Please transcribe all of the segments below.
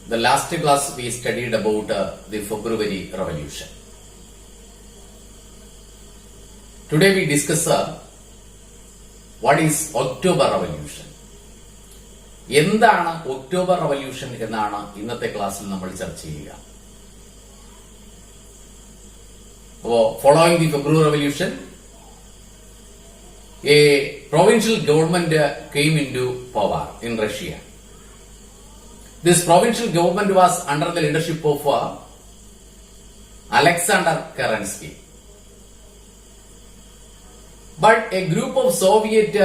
The last class we studied about the February Revolution. Today we discuss what is October Revolution. എന്താണ് October revolution എന്നാണ് ഇന്നത്തെ ക്ലാസ്സിൽ നമ്മൾ ചർച്ച ചെയ്യുക. Following the February Revolution, a provincial government came into power in Russia. This provincial government was under the leadership of Alexander Kerensky. But a group of Soviets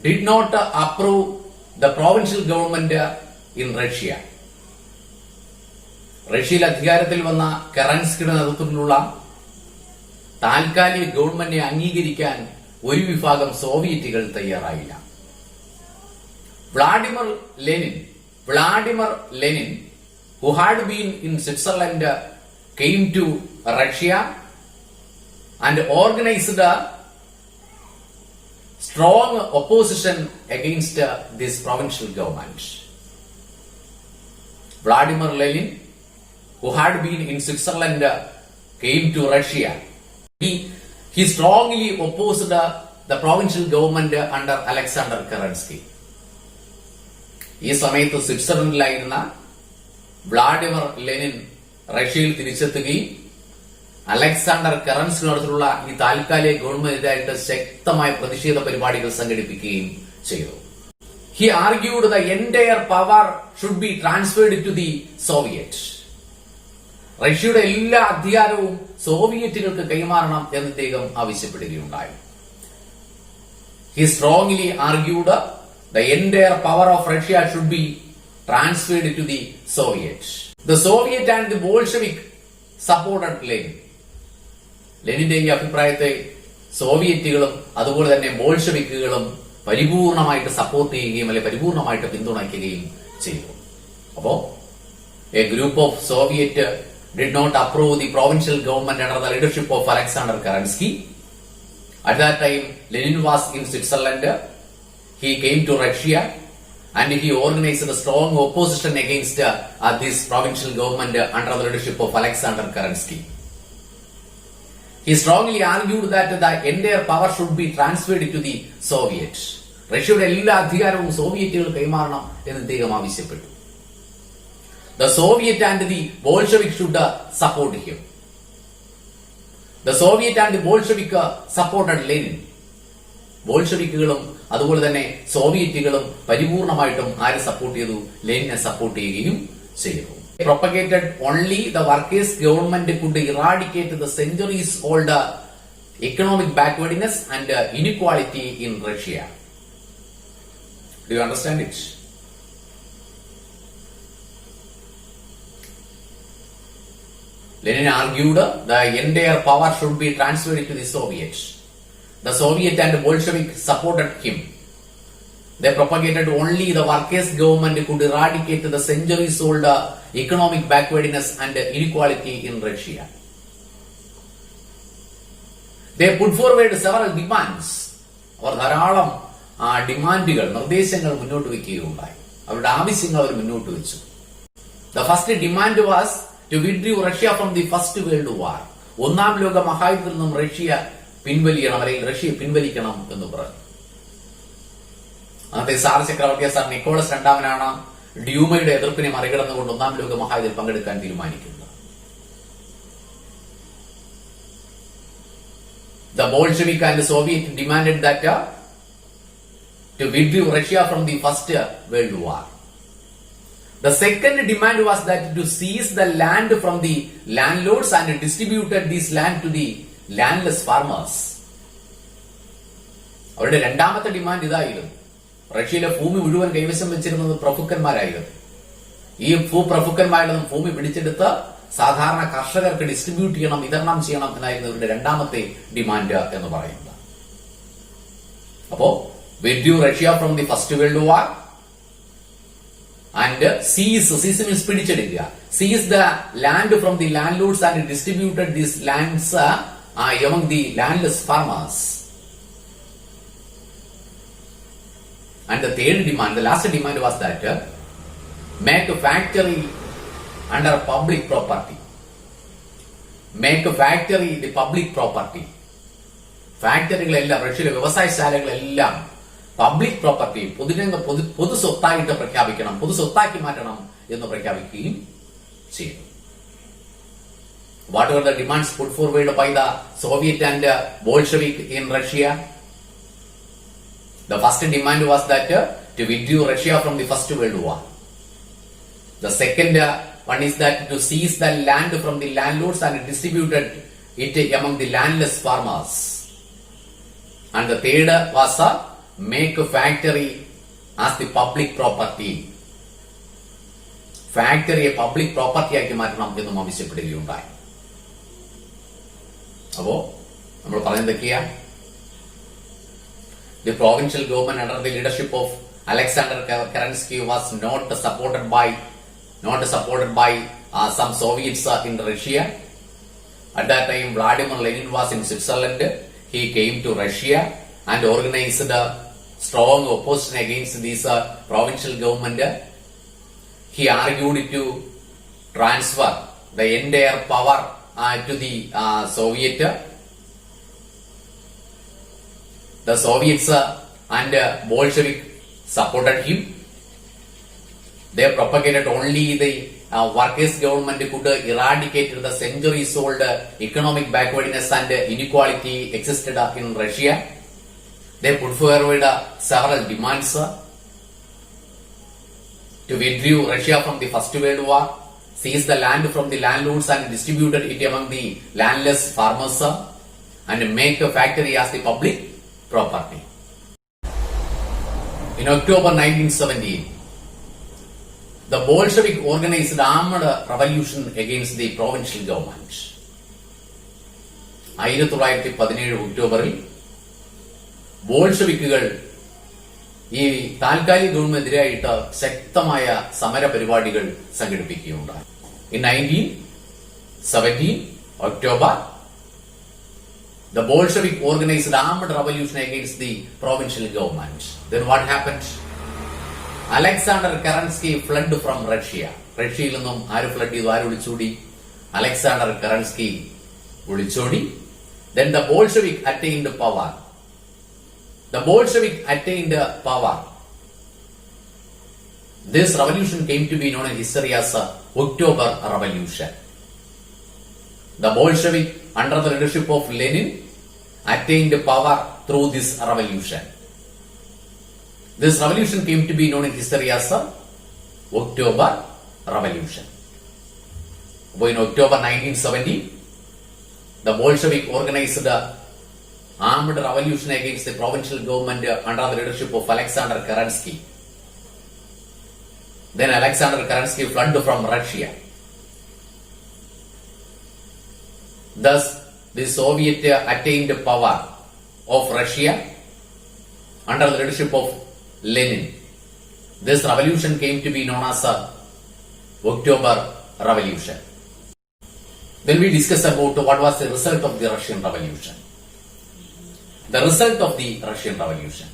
did not approve the provincial government in Russia. റഷ്യയിൽ അധികാരത്തിൽ വന്ന കെറൻസ്കിയുടെ നേതൃത്വത്തിലുള്ള താൽക്കാലിക ഗവൺമെന്റിനെ അംഗീകരിക്കാൻ ഒരു വിഭാഗം സോവിയറ്റുകൾ തയ്യാറായില്ല. Vladimir Lenin, who had been in Switzerland, came to Russia and organized a strong opposition against this provincial government. Vladimir Lenin, who had been in Switzerland, came to Russia. He strongly opposed the provincial government under Alexander Kerensky. ഈ സമയത്ത് സ്വിറ്റ്സർലൻഡിലായിരുന്ന Vladimir Lenin റഷ്യയിൽ തിരിച്ചെത്തുകയും Alexander കെറൻസ്കിയോടുള്ള ഈ താൽക്കാലിക ഗവൺമെന്റിനായിട്ട് ശക്തമായ പ്രതിഷേധ പരിപാടികൾ സംഘടിപ്പിക്കുകയും ചെയ്തു. He argued the entire power should be transferred to the Soviets. റഷ്യയുടെ എല്ലാ അധികാരവും സോവിയറ്റുകൾക്ക് കൈമാറണം എന്ന് അദ്ദേഹം ആവശ്യപ്പെടുകയുണ്ടായി. He strongly argued the entire power of Russia should be transferred to the Soviets. The Soviet and the Bolshevik supported Lenin. ലെനിന്റെ ഈ അഭിപ്രായത്തെ സോവിയറ്റുകളും അതുപോലെ തന്നെ ബോൾഷെവിക്കുകളും പരിപൂർണമായിട്ട് സപ്പോർട്ട് ചെയ്യുകയും അല്ലെങ്കിൽ പരിപൂർണമായിട്ട് പിന്തുണയ്ക്കുകയും ചെയ്തു. അപ്പോ a group of Soviet did not approve the provincial government under the leadership of Alexander Kerensky. At that time, Lenin was in Switzerland. He came to Russia and he organized a strong opposition against this provincial government under the leadership of Alexander Kerensky. He strongly argued that the entire power should be transferred to the Soviets. റഷ്യയുടെ എല്ലാ അധികാരവും സോവിയറ്റുകൾ കൈമാറണം എന്ന് അദ്ദേഹം ആവശ്യപ്പെട്ടു. The Soviet and the Bolshevik should support him. The Soviet and the Bolshevik supported Lenin. ബോൾഷെവിക്കുകളും അതുപോലെ തന്നെ സോവിയറ്റുകളും പരിപൂർണമായിട്ടും ആരെ സപ്പോർട്ട് ചെയ്തു? ലെനിനെ സപ്പോർട്ട് ചെയ്യുകയും ചെയ്തു. Propagated only the workers' government could eradicate the centuries-old economic backwardness and inequality in Russia. Do you understand it? Lenin argued the entire power should be transferred to the Soviets. The Soviet and Bolshevik supported him. They propagated only the workers' government could eradicate the centuries-old economic backwardness and inequality in Russia. They put forward several demands. അവർ ധാരാളം ഡിമാൻഡുകൾ, നിർദ്ദേശങ്ങൾ മുന്നോട്ട് വയ്ക്കുകയുണ്ടായി. അവരുടെ ആവശ്യങ്ങൾ അവർ മുന്നോട്ട് വെച്ചു. The first demand was to withdraw Russia from the First World War. ഒന്നാം ലോക മഹായുദ്ധത്തിൽ നിന്നും റഷ്യ പിൻവലിക്കണം, അല്ലെങ്കിൽ റഷ്യ പിൻവലിക്കണം എന്ന് പറഞ്ഞു. അന്നത്തെ സാർ ചക്രവർത്തി സാർ നിക്കോളസ് രണ്ടാമനാണ് ഡ്യൂമയുടെ എതിർപ്പിനെ മറികടന്നുകൊണ്ട് ഒന്നാം ലോക മഹായുദ്ധത്തിൽ പങ്കെടുക്കാൻ തീരുമാനിക്കുന്നത്. The Bolshevik and the Soviet demanded that to withdraw Russia from the First World War. The second demand was that to seize the land from the landlords and distributed this land to the landless farmers. അവരുടെ രണ്ടാമത്തെ demand ഇതായിരുന്നു. റഷ്യയിലെ ഭൂമി മുഴുവൻ കൈവശം വെച്ചിരുന്നത് പ്രഭുക്കന്മാരായിരുന്നു. ഈ ഭൂപ്രഭുക്കന്മാരിൽ ഭൂമി പിടിച്ചെടുത്ത് സാധാരണ കർഷകർക്ക് ഡിസ്ട്രിബ്യൂട്ട് ചെയ്യണം, വിതരണം ചെയ്യണം എന്നായിരുന്നു ഇവരുടെ രണ്ടാമത്തെ ഡിമാൻഡ് എന്ന് പറയുന്നത്. അപ്പോ withdraw Russia from the First World War and seize means പിടിച്ചെടുക്കുക. Seize the land from the landlords and distributed these lands among the landless farmers. And the third demand, the last demand was that make a factory under public property. Make a factory the public property. ഫാക്ടറികളെല്ലാം റഷ്യയിലെ വ്യവസായശാലകളെല്ലാം public property പൊതു സ്വത്തായിട്ട് പ്രഖ്യാപിക്കണം, പൊതു സ്വത്താക്കി മാറ്റണം എന്ന് പ്രഖ്യാപിക്കുകയും ചെയ്തു. What were the demands put forward by the Soviet and Bolshevik in Russia? The first demand was that to withdraw Russia from the First World War. The second one is that to seize the land from the landlords and distributed it among the landless farmers. And the third was make a factory as the public property. ഫാക്ടറിയെ public property ആക്കി മാറ്റണം എന്നും ആവശ്യപ്പെടുകയുണ്ടായി. അപ്പോ നമ്മൾ പറയുന്നതൊക്കെയാ, the provincial government under the leadership of Alexander Kerensky was not supported by some Soviets in Russia. At that time, Vladimir Lenin was in Switzerland. He came to Russia and organized a strong opposition against this provincial government. He argued to transfer the entire power to the Soviet. The Soviets and Bolshevik supported him. They propagated only the workers' government could eradicate the centuries-old economic backwardness and inequality existed in Russia. They put forward several demands to withdraw Russia from the First World War, seize the land from the landlords and distributed it among the landless farmers, and make a factory as the public property. In October 1917, the Bolshevik organized armed revolution against the provincial government. 1917 ഒക്ടോബറിൽ ബോൾഷെവിക്കുകൾ ഈ താൽക്കാലിക ഗവൺമെന്റിനെതിരായിട്ട് ശക്തമായ സമര പരിപാടികൾ സംഘടിപ്പിക്കുകയുണ്ടായി. In 1917 October, the Bolshevik organized armed revolution against the provincial government. Then what happened? Alexander Kerensky fled from Russia. റഷ്യയിൽ നിന്നും ആര് flood ചെയ്തു? ആര് ഒളിച്ചോടി? അലക്സാണ്ടർ കെറൻസ്കി ഒളിച്ചോടി. Then the Bolshevik attained power. The Bolshevik attained power. This revolution came to be known in history as October Revolution. The Bolshevik, under the leadership of Lenin, attained power through this revolution. This revolution came to be known in history as October Revolution. In October 1917, the Bolshevik organized armed revolution against the provincial government under the leadership of Alexander Kerensky. Then Alexander Kerensky fled from Russia. Thus, the Soviet attained power of Russia under the leadership of Lenin. This revolution came to be known as October Revolution. Then we discuss about what was the result of the Russian Revolution. The result of the Russian Revolution.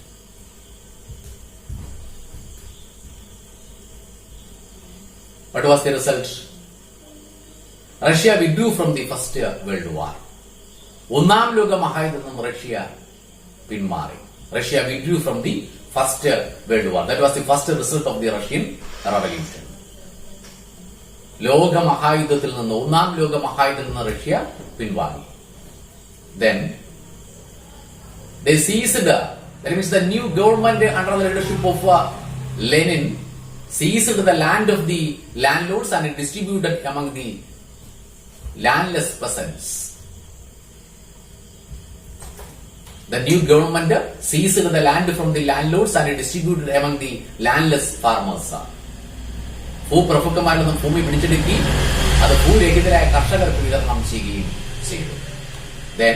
What was the result? Russia withdrew from the First World War. ഒന്നാം ലോക മഹായുദ്ധം Russia പിന്മാറി. Russia withdrew from the First World War. That was the first result of the Russian Revolution. ലോക മഹായുദ്ധത്തിൽ നിന്ന്, ഒന്നാം ലോക മഹായുദ്ധത്തിൽ നിന്ന് Russia പിൻവാങ്ങി. Then they seized, that means the new government under the leadership of Lenin seized the land of the landlords and distributed among the landless peasants. The new government seized the land from the landlords and distributed among the landless farmers. ഭൂപ്രഭുക്കന്മാരിൽ നിന്നും ഭൂമി പിടിച്ചെടുക്കുകയും അത് ഭൂരഹിതരായ കർഷകർക്ക് വിതരണം ചെയ്യുകയും ചെയ്തു. Then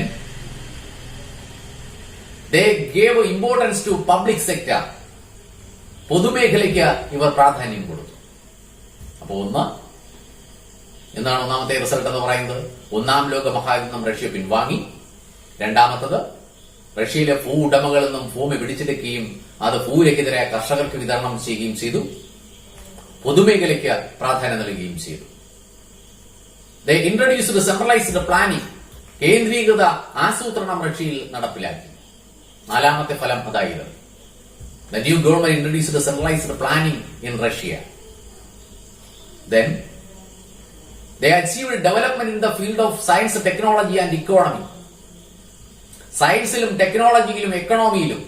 they gave importance to public sector. പൊതുമേഖലയ്ക്ക് ഇവർ പ്രാധാന്യം കൊടുത്തു. അപ്പൊ എന്താണ് ഒന്നാമത്തെ റിസൾട്ട് എന്ന് പറയുന്നത്? ഒന്നാം ലോക മഹായുദ്ധം റഷ്യ പിൻവാങ്ങി. രണ്ടാമത്തത്, റഷ്യയിലെ ഭൂ ഉടമകളിൽ നിന്നും ഭൂമി പിടിച്ചെടുക്കുകയും അത് ഭൂരഹിതരായ കർഷകർക്ക് വിതരണം ചെയ്യുകയും ചെയ്തു. പൊതുമേഖലയ്ക്ക് പ്രാധാന്യം നൽകുകയും ചെയ്തു. They introduced centralized planning. കേന്ദ്രീകൃത ആസൂത്രണം റഷ്യയിൽ നടപ്പിലാക്കി. നാലാമത്തെ ഫലം അതായത് the new government introduced centralized planning in Russia. Then they achieved development in the field of science, technology and economy. സയൻസിലും ടെക്നോളജിയിലും എക്കണോമിയിലും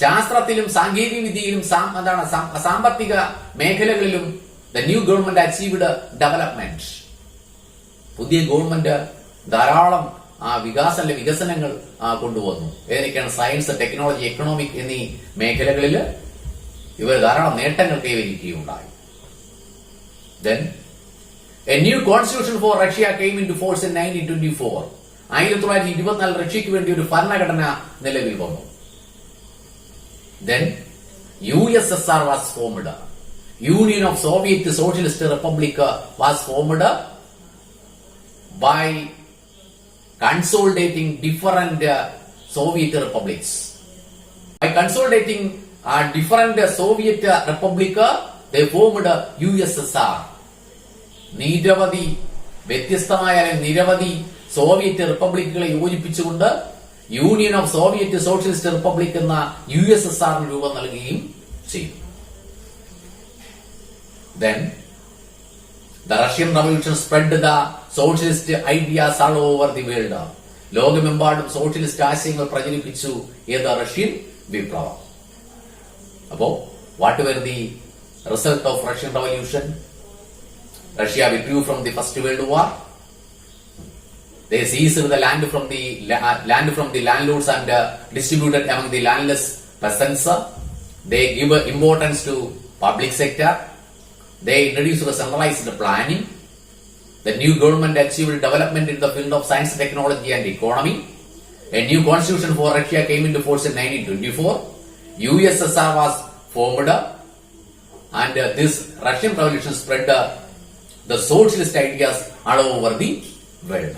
ശാസ്ത്രത്തിലും സാങ്കേതിക വിദ്യയിലും സാമ്പത്തിക മേഖലകളിലും the new government achieved development. പുതിയ ഗവൺമെന്റ് ധാരാളം വികസനങ്ങൾ കൊണ്ടുവന്നു. ഏതൊക്കെയാണ്? സയൻസ്, ടെക്നോളജി, എക്കണോമിക് എന്നീ മേഖലകളിൽ ഇവർ ധാരാളം നേട്ടങ്ങൾ കൈവരിക്കുകയുണ്ടായി. Then a new constitution for Russia came into force in 1924. 1924 റഷ്യയ്ക്ക് വേണ്ടി ഒരു ഭരണഘടന നിലവിൽ വന്നു. Then USSR was formed. Union of Soviet Socialist Republic was formed by consolidating different Soviet republics. By consolidating different Soviet republic, they formed USSR. നിരവധി Soviet റിപ്പബ്ലിക്കുകളെ യോജിപ്പിച്ചുകൊണ്ട് Union of Soviet Socialist Republic എന്ന USSR രൂപം നൽകുകയും ചെയ്തു. Then the Russian Revolution spread the socialist ideas all over the world. ലോകമെമ്പാടും socialist ആശയങ്ങൾ പ്രചരിപ്പിച്ചു ഏത്? റഷ്യൻ വിപ്ലവം. അപ്പോ what were the result of Russian Revolution? Russia withdrew from the First World War. They seized the land from the landlords and distributed among the landless peasants. They give importance to public sector. They introduced centralized planning. The new government achieved development in the field of science, technology and economy. A new constitution for Russia came into force in 1924. USSR was formed and this Russian Revolution spread the socialist ideas all over the world.